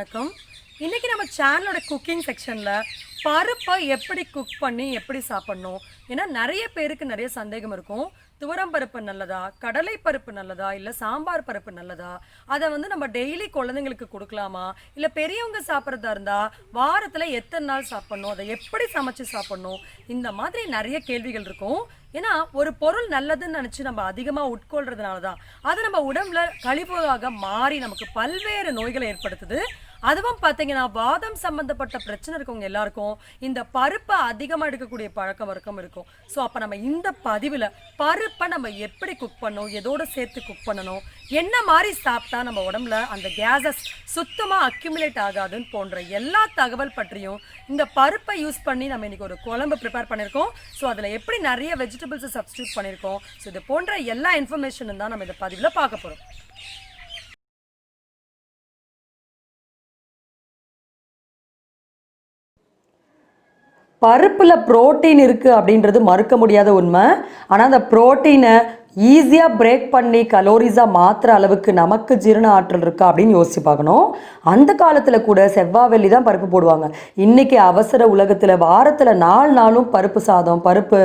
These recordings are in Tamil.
வணக்கம். இன்றைக்கி நம்ம சேனலோட குக்கிங் செக்ஷனில் பருப்பை எப்படி குக் பண்ணி எப்படி சாப்பிட்ணும். ஏன்னா நிறைய பேருக்கு நிறைய சந்தேகம் இருக்கும். துவரம் பருப்பு நல்லதா, கடலை பருப்பு நல்லதா, இல்லை சாம்பார் பருப்பு நல்லதா, அதை நம்ம டெய்லி குழந்தைங்களுக்கு கொடுக்கலாமா, இல்லை பெரியவங்க சாப்பிட்றதா இருந்தால் வாரத்தில் எத்தனை நாள் சாப்பிட்ணும், அதை எப்படி சமைச்சு சாப்பிட்ணும், இந்த மாதிரி நிறைய கேள்விகள் இருக்கும். ஏன்னா ஒரு பொருள் நல்லதுன்னு நினச்சி நம்ம அதிகமாக உட்கொள்றதுனால தான் அது நம்ம உடம்புல கழிவுகளாக மாறி நமக்கு பல்வேறு நோய்களை ஏற்படுத்துது. அதுவும் பார்த்தீங்கன்னா வாதம் சம்பந்தப்பட்ட பிரச்சனை இருக்கவங்க எல்லாருக்கும் இந்த பருப்பை அதிகமாக எடுக்கக்கூடிய பழக்கம் வழக்கம் இருக்கும். ஸோ அப்போ நம்ம இந்த பதிவில் பருப்பை நம்ம எப்படி குக் பண்ணணும், எதோடு சேர்த்து குக் பண்ணணும், என்ன மாதிரி சாப்பிட்டா நம்ம உடம்புல அந்த கேஸஸ் சுத்தமாக அக்யூமுலேட் ஆகாதுன்னு போன்ற எல்லா தகவல் பற்றியும் இந்த பருப்பை யூஸ் பண்ணி நம்ம இன்றைக்கி ஒரு குழம்பு ப்ரிப்பேர் பண்ணியிருக்கோம். ஸோ அதில் எப்படி நிறைய வெஜிடபிள்ஸை சப்ஸ்டியூட் பண்ணியிருக்கோம். ஸோ இது போன்ற எல்லா இன்ஃபர்மேஷனும் தான் நம்ம இந்த பதிவில் பார்க்க போகிறோம். பருப்பில் புரோட்டீன் இருக்குது அப்படின்றது மறுக்க முடியாத உண்மை. ஆனால் அந்த புரோட்டீனை ஈஸியாக பிரேக் பண்ணி கலோரிஸாக மாற்றுற அளவுக்கு நமக்கு ஜீரண ஆற்றல் இருக்கா அப்படின்னு யோசிச்சு பார்க்கணும். அந்த காலத்தில் கூட செவ்வாய் வெள்ளி தான் பருப்பு போடுவாங்க. இன்றைக்கி அவசர உலகத்தில் வாரத்தில் 4 நாளும் பருப்பு சாதம், பருப்பு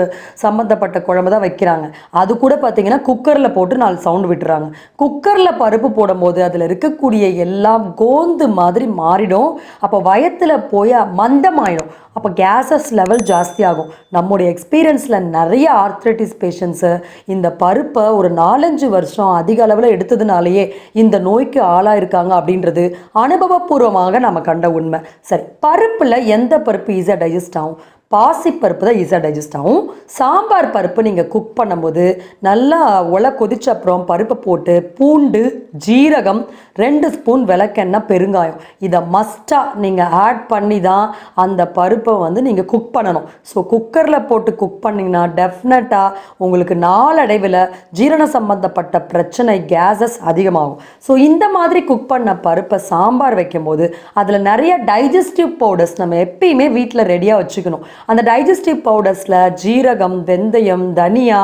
சம்மந்தப்பட்ட குழம்பு தான் வைக்கிறாங்க. அது கூட பார்த்திங்கன்னா குக்கரில் போட்டு 4 சவுண்டு விட்டுறாங்க. குக்கரில் பருப்பு போடும்போது அதில் இருக்கக்கூடிய எல்லாம் கோந்து மாதிரி மாறிடும். அப்போ வயத்தில் போய் மந்தமாயிடும். அப்போ கேஸஸ் லெவல் ஜாஸ்தியாகும். நம்முடைய எக்ஸ்பீரியன்ஸில் நிறைய ஆர்த்ரைட்டிஸ் பேஷண்ட்ஸு இந்த பருப்பை ஒரு 4-5 வருஷம் அதிக அளவில் எடுத்ததுனாலேயே இந்த நோய்க்கு ஆளாயிருக்காங்க அப்படின்றது அனுபவபூர்வமாக நம்ம கண்ட உண்மை. சரி, பருப்பில் எந்த பருப்பு ஈஸியாக டைஜஸ்ட் ஆகும்? பாசிப்பருப்பு தான் ஈஸியாக டைஜஸ்ட் ஆகும். சாம்பார் பருப்பு நீங்கள் குக் பண்ணும்போது நல்லா கொதிச்ச அப்புறம் பருப்பை போட்டு பூண்டு, ஜீரகம், 2 ஸ்பூன் விளக்கெண்ணெய், பெருங்காயம் இதை மஸ்ட்டாக நீங்கள் ஆட் பண்ணி தான் அந்த பருப்பை நீங்கள் குக் பண்ணணும். ஸோ குக்கரில் போட்டு குக் பண்ணிங்கன்னா டெஃபினட்டாக உங்களுக்கு நாளடைவில் ஜீரண சம்பந்தப்பட்ட பிரச்சனை கேஸஸ் அதிகமாகும். ஸோ இந்த மாதிரி குக் பண்ண பருப்பை சாம்பார் வைக்கும்போது அதில் நிறைய டைஜஸ்டிவ் பவுடர்ஸ் நம்ம எப்பயுமே வீட்டில் ரெடியாக வச்சுக்கணும். அந்த டைஜஸ்டிவ் பவுடர்ஸில் ஜீரகம், வெந்தயம், தனியா,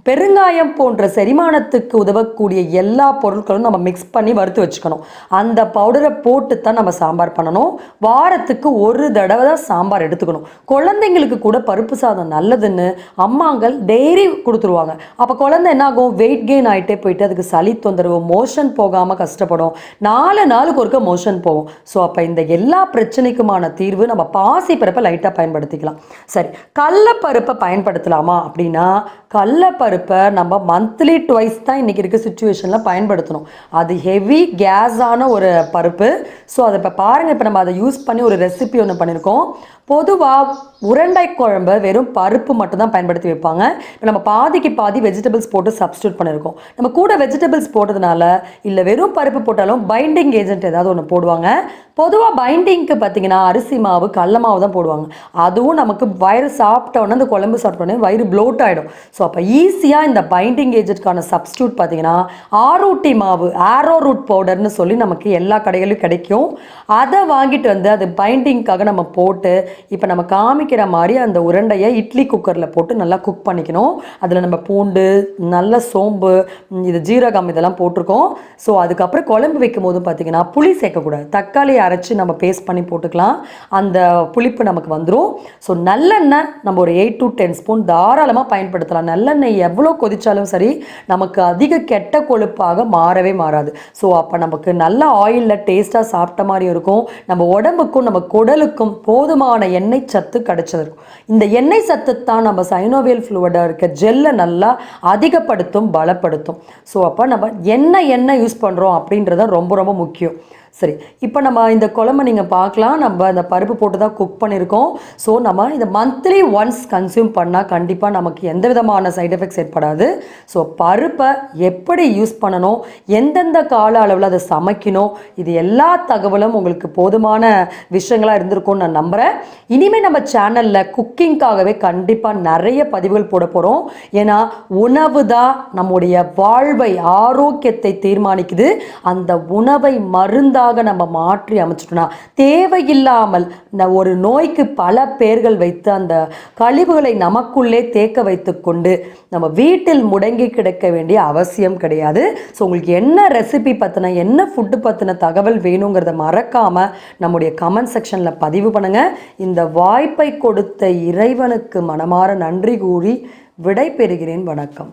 பெருங்காயம் போன்ற செரிமானத்துக்கு உதவக்கூடிய எல்லா பொருட்களும் நம்ம மிக்ஸ் பண்ணி வறுத்து வச்சுக்கணும். அந்த பவுடரை போட்டு தான் நம்ம சாம்பார் பண்ணணும். வாரத்துக்கு 1 தடவை தான் சாம்பார் எடுத்துக்கணும். குழந்தைங்களுக்கு கூட பருப்பு சாதம் நல்லதுன்னு அம்மாங்கள் டெய்லி கொடுத்துருவாங்க. அப்போ குழந்தை என்ன ஆகும், வெயிட் கெயின் ஆகிட்டே போயிட்டு அதுக்கு சளி தொந்தரவு, மோஷன் போகாமல் கஷ்டப்படும். 4 நாளுக்கு ஒருக்க மோஷன் போகும். ஸோ அப்போ இந்த எல்லா பிரச்சனைக்குமான தீர்வு நம்ம பாசி பருப்பை லைட்டாக பயன்படுத்திக்கலாம். சரி, கடலைப்பருப்பை பயன்படுத்தலாமா அப்படின்னா கடலைப்பருப்பை நம்ம மந்த்லி 2 தான் இன்றைக்கி இருக்க சுச்சுவேஷனில் பயன்படுத்தணும். அது ஹெவி கேஸான ஒரு பருப்பு. ஸோ அதை இப்போ பாருங்கள், இப்போ நம்ம அதை யூஸ் பண்ணி ஒரு ரெசிபி ஒன்று பண்ணியிருக்கோம். பொதுவாக உருண்டை குழம்பு வெறும் பருப்பு மட்டும் தான் பயன்படுத்தி வைப்பாங்க. இப்போ நம்ம பாதிக்கு பாதி வெஜிடபிள்ஸ் போட்டு சப்ஸ்டியூட் பண்ணியிருக்கோம். நம்ம கூட வெஜிடபிள்ஸ் போட்டதுனால இல்லை வெறும் பருப்பு போட்டாலும் பைண்டிங் ஏஜென்ட் ஏதாவது ஒன்று போடுவாங்க. பொதுவாக பைண்டிங்க்கு பார்த்திங்கன்னா அரிசி மாவு, கடல மாவு தான் போடுவாங்க. அதுவும் நமக்கு வயிறு சாப்பிட்டோன்னே அந்த குழம்பு சாப்பிட்டோன்னே வயிறு ப்ளோட் ஆகிடும். ஸோ அப்போ ஈஸியாக இந்த பைண்டிங் ஏஜென்ட்கான சப்ஸ்டியூட் பார்த்திங்கன்னா ஆரோட்டி மாவு, ஆரோ ரூட் பவுடர்னு சொல்லி நமக்கு எல்லா கடைகளிலும் கிடைக்கும். அதை வாங்கிட்டு வந்து அது பைண்டிங்காக நம்ம போட்டு இப்போ நம்ம காமிக்கிற மாதிரி அந்த உருண்டையை இட்லி குக்கரில் போட்டு நல்லா குக் பண்ணிக்கணும். அதில் நம்ம பூண்டு, நல்ல சோம்பு, இது ஜீரகம் இதெல்லாம் போட்டிருக்கோம். ஸோ அதுக்கப்புறம் குழம்பு வைக்கும் போதும் பார்த்திங்கன்னா புளி சேர்க்கக்கூடாது. தக்காளியை அரைச்சி நம்ம பேஸ்ட் பண்ணி போட்டுக்கலாம். அந்த புளிப்பு நமக்கு வந்துடும். ஸோ நல்லெண்ணெய் நம்ம ஒரு 8 to 10 ஸ்பூன் தாராளமாக பயன்படுத்தலாம். நல்லெண்ணெய் எவ்வளோ கொதித்தாலும் சரி நமக்கு அதிக கெட்ட கொழுப்பாக மாறவே மாறாது. ஸோ அப்போ நமக்கு நல்ல ஆயிலில் டேஸ்ட்டாக சாப்பிட்ட மாதிரி இருக்கும். நம்ம உடம்புக்கும் நம்ம குடலுக்கும் போதுமான எண்ணெய் சத்து கிடைச்சதுருக்கும். இந்த எண்ணெய் சத்து தான் நம்ம சைனோவியல் ஃப்ளூயிடாக இருக்க ஜெல்லை நல்லா அதிகப்படுத்தும், பலப்படுத்தும். ஸோ அப்போ நம்ம என்ன யூஸ் பண்ணுறோம் அப்படின்றத ரொம்ப ரொம்ப முக்கியம். சரி, இப்போ நம்ம இந்த குழம்பை நீங்கள் பார்க்கலாம். நம்ம இந்த பருப்பு போட்டு தான் குக் பண்ணியிருக்கோம். ஸோ நம்ம இந்த மந்த்லி ஒன்ஸ் கன்சியூம் பண்ணால் கண்டிப்பாக நமக்கு எந்த விதமான சைட் எஃபெக்ட்ஸ் ஏற்படாது. ஸோ பருப்பை எப்படி யூஸ் பண்ணணும், எந்தெந்த கால அளவில் அதை சமைக்கணும், இது எல்லா தகவலும் உங்களுக்கு போதுமான விஷயங்களாக இருந்திருக்கும்னு நான் நம்புகிறேன். இனிமேல் நம்ம சேனலில் குக்கிங்காகவே கண்டிப்பாக நிறைய பதிவுகள் போட போகிறோம். ஏன்னா உணவு தான் நம்முடைய வாழ்வை, ஆரோக்கியத்தை தீர்மானிக்குது. அந்த உணவை மருந்தாக மருந்தாக நம்ம மாற்றி அமைச்சிட்டோம்னா தேவையில்லாமல் இந்த ஒரு நோய்க்கு பல பேர்கள் வைத்து அந்த கழிவுகளை நமக்குள்ளே தேக்க வைத்து கொண்டு நம்ம வீட்டில் முடங்கி கிடக்க வேண்டிய அவசியம் கிடையாது. ஸோ உங்களுக்கு என்ன ரெசிபி பற்றின என்ன ஃபுட்டு பற்றின தகவல் வேணுங்கிறத மறக்காமல் நம்முடைய கமெண்ட் செக்ஷனில் பதிவு பண்ணுங்கள். இந்த வாய்ப்பை கொடுத்த இறைவனுக்கு மனமாற நன்றி கூறி விடை பெறுகிறேன். வணக்கம்.